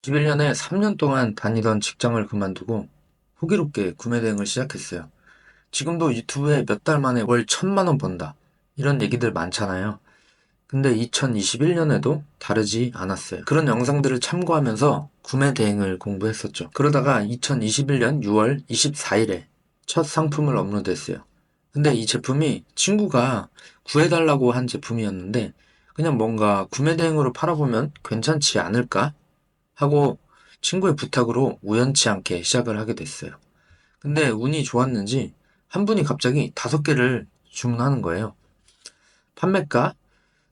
21년에 3년 동안 다니던 직장을 그만두고 호기롭게 구매 대행을 시작했어요. 지금도 유튜브에 몇 달 만에 월 1,000만 원 번다. 이런 얘기들 많잖아요. 근데 2021년에도 다르지 않았어요. 그런 영상들을 참고하면서 구매 대행을 공부했었죠. 그러다가 2021년 6월 24일에 첫 상품을 업로드했어요. 근데 이 제품이 친구가 구해달라고 한 제품이었는데 그냥 뭔가 구매 대행으로 팔아보면 괜찮지 않을까 하고 친구의 부탁으로 우연치 않게 시작을 하게 됐어요. 근데 운이 좋았는지 한 분이 갑자기 5개를 주문하는 거예요. 판매가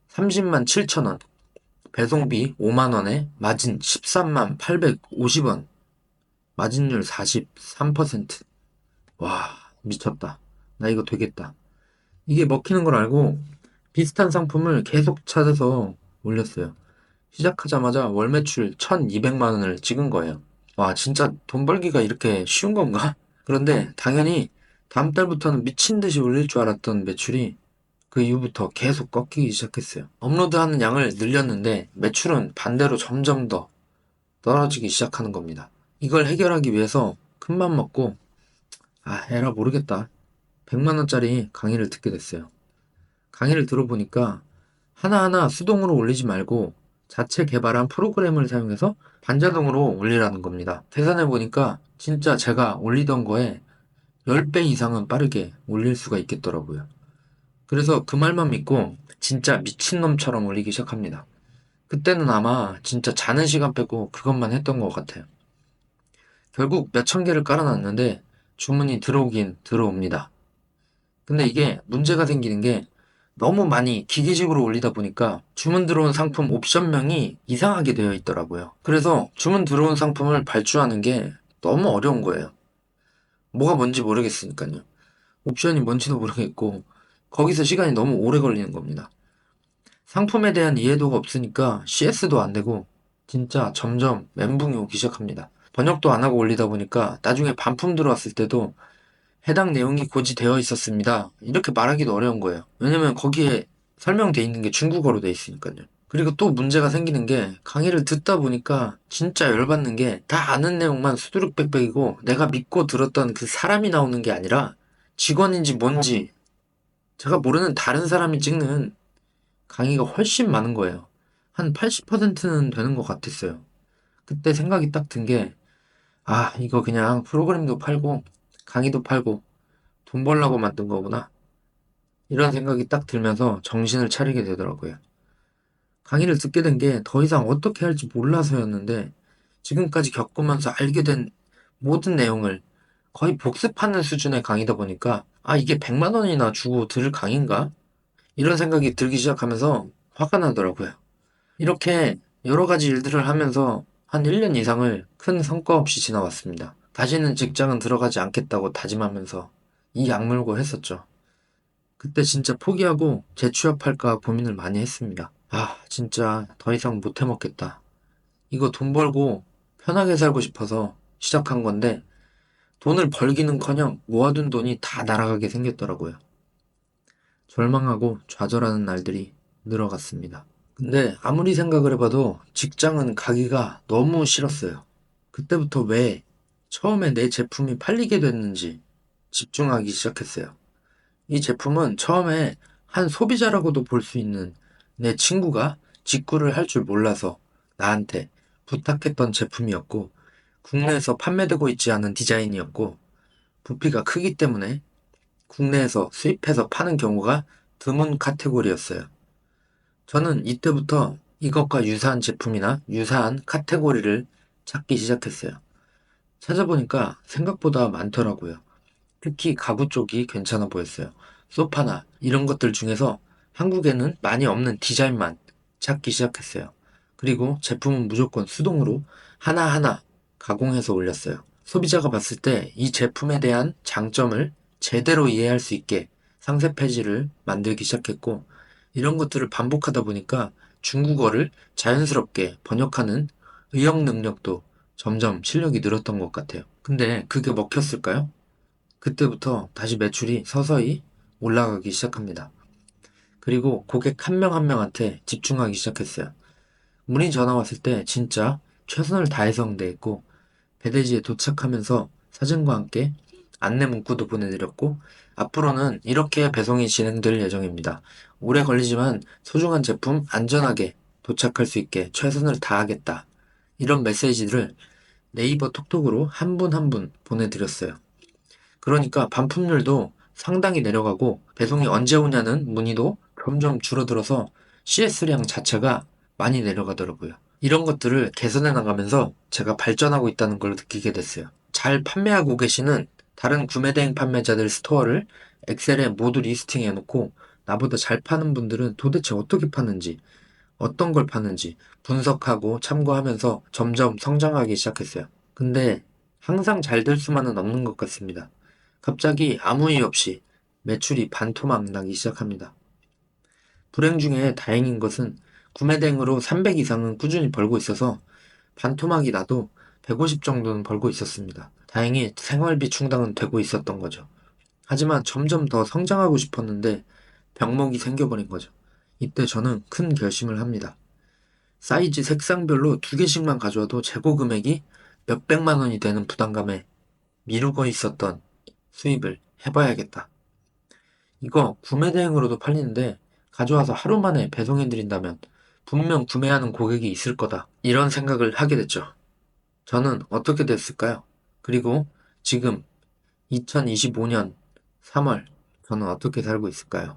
30만 7천 원, 배송비 5만 원에 마진 13만 850원, 마진율 43%. 와, 미쳤다. 나 이거 되겠다. 이게 먹히는 걸 알고 비슷한 상품을 계속 찾아서 올렸어요. 시작하자마자 월 매출 1,200만 원을 찍은 거예요. 와, 진짜 돈 벌기가 이렇게 쉬운 건가? 그런데 당연히 다음 달부터는 미친 듯이 올릴 줄 알았던 매출이 그 이후부터 계속 꺾이기 시작했어요. 업로드하는 양을 늘렸는데 매출은 반대로 점점 더 떨어지기 시작하는 겁니다. 이걸 해결하기 위해서 큰맘 먹고 에라 모르겠다. 100만 원짜리 강의를 듣게 됐어요. 강의를 들어보니까 하나하나 수동으로 올리지 말고 자체 개발한 프로그램을 사용해서 반자동으로 올리라는 겁니다. 계산해보니까 진짜 제가 올리던 거에 10배 이상은 빠르게 올릴 수가 있겠더라고요. 그래서 그 말만 믿고 진짜 미친놈처럼 올리기 시작합니다. 그때는 아마 진짜 자는 시간 빼고 그것만 했던 것 같아요. 결국 몇천 개를 깔아놨는데 주문이 들어오긴 들어옵니다. 근데 이게 문제가 생기는 게 너무 많이 기계식으로 올리다 보니까 주문 들어온 상품 옵션명이 이상하게 되어 있더라고요. 그래서 주문 들어온 상품을 발주하는 게 너무 어려운 거예요. 뭐가 뭔지 모르겠으니까요. 옵션이 뭔지도 모르겠고 거기서 시간이 너무 오래 걸리는 겁니다. 상품에 대한 이해도가 없으니까 CS도 안 되고 진짜 점점 멘붕이 오기 시작합니다. 번역도 안 하고 올리다 보니까 나중에 반품 들어왔을 때도 해당 내용이 고지되어 있었습니다. 이렇게 말하기도 어려운 거예요. 왜냐면 거기에 설명돼 있는 게 중국어로 돼 있으니까요. 그리고 또 문제가 생기는 게 강의를 듣다 보니까 진짜 열받는 게 다 아는 내용만 수두룩빽빽이고 내가 믿고 들었던 그 사람이 나오는 게 아니라 직원인지 뭔지 제가 모르는 다른 사람이 찍는 강의가 훨씬 많은 거예요. 한 80%는 되는 것 같았어요. 그때 생각이 딱 든 게, 이거 그냥 프로그램도 팔고 강의도 팔고 돈 벌려고 만든 거구나. 이런 생각이 딱 들면서 정신을 차리게 되더라고요. 강의를 듣게 된 게 더 이상 어떻게 할지 몰라서였는데 지금까지 겪으면서 알게 된 모든 내용을 거의 복습하는 수준의 강의다 보니까 이게 100만 원이나 주고 들을 강의인가? 이런 생각이 들기 시작하면서 화가 나더라고요. 이렇게 여러 가지 일들을 하면서 한 1년 이상을 큰 성과 없이 지나왔습니다. 다시는 직장은 들어가지 않겠다고 다짐하면서 이 악물고 했었죠. 그때 진짜 포기하고 재취업할까 고민을 많이 했습니다. 진짜 더 이상 못 해먹겠다. 이거 돈 벌고 편하게 살고 싶어서 시작한 건데 돈을 벌기는커녕 모아둔 돈이 다 날아가게 생겼더라고요. 절망하고 좌절하는 날들이 늘어갔습니다. 근데 아무리 생각을 해봐도 직장은 가기가 너무 싫었어요. 그때부터 왜 처음에 내 제품이 팔리게 됐는지 집중하기 시작했어요. 이 제품은 처음에 한 소비자라고도 볼 수 있는 내 친구가 직구를 할 줄 몰라서 나한테 부탁했던 제품이었고, 국내에서 판매되고 있지 않은 디자인이었고, 부피가 크기 때문에 국내에서 수입해서 파는 경우가 드문 카테고리였어요. 저는 이때부터 이것과 유사한 제품이나 유사한 카테고리를 찾기 시작했어요. 찾아보니까 생각보다 많더라고요. 특히 가구 쪽이 괜찮아 보였어요. 소파나 이런 것들 중에서 한국에는 많이 없는 디자인만 찾기 시작했어요. 그리고 제품은 무조건 수동으로 하나하나 가공해서 올렸어요. 소비자가 봤을 때 이 제품에 대한 장점을 제대로 이해할 수 있게 상세 페이지를 만들기 시작했고, 이런 것들을 반복하다 보니까 중국어를 자연스럽게 번역하는 의역 능력도 점점 실력이 늘었던 것 같아요. 근데 그게 먹혔을까요? 그때부터 다시 매출이 서서히 올라가기 시작합니다. 그리고 고객 한 명 한 명한테 집중하기 시작했어요. 문의 전화 왔을 때 진짜 최선을 다해서 응대했고, 배대지에 도착하면서 사진과 함께 안내 문구도 보내드렸고, 앞으로는 이렇게 배송이 진행될 예정입니다. 오래 걸리지만 소중한 제품 안전하게 도착할 수 있게 최선을 다하겠다. 이런 메시지를 네이버 톡톡으로 한 분 한 분 보내드렸어요. 그러니까 반품률도 상당히 내려가고 배송이 언제 오냐는 문의도 점점 줄어들어서 CS량 자체가 많이 내려가더라고요. 이런 것들을 개선해 나가면서 제가 발전하고 있다는 걸 느끼게 됐어요. 잘 판매하고 계시는 다른 구매대행 판매자들 스토어를 엑셀에 모두 리스팅해 놓고 나보다 잘 파는 분들은 도대체 어떻게 파는지, 어떤 걸 파는지 분석하고 참고하면서 점점 성장하기 시작했어요. 근데 항상 잘 될 수만은 없는 것 같습니다. 갑자기 아무 이유 없이 매출이 반토막 나기 시작합니다. 불행 중에 다행인 것은 구매 대행으로 300 이상은 꾸준히 벌고 있어서 반토막이 나도 150 정도는 벌고 있었습니다. 다행히 생활비 충당은 되고 있었던 거죠. 하지만 점점 더 성장하고 싶었는데 병목이 생겨버린 거죠. 이때 저는 큰 결심을 합니다. 사이즈 색상별로 2개씩만 가져와도 재고 금액이 몇백만 원이 되는 부담감에 미루고 있었던 수입을 해봐야겠다. 이거 구매 대행으로도 팔리는데 가져와서 하루 만에 배송해드린다면 분명 구매하는 고객이 있을 거다. 이런 생각을 하게 됐죠. 저는 어떻게 됐을까요? 그리고 지금 2025년 3월 저는 어떻게 살고 있을까요?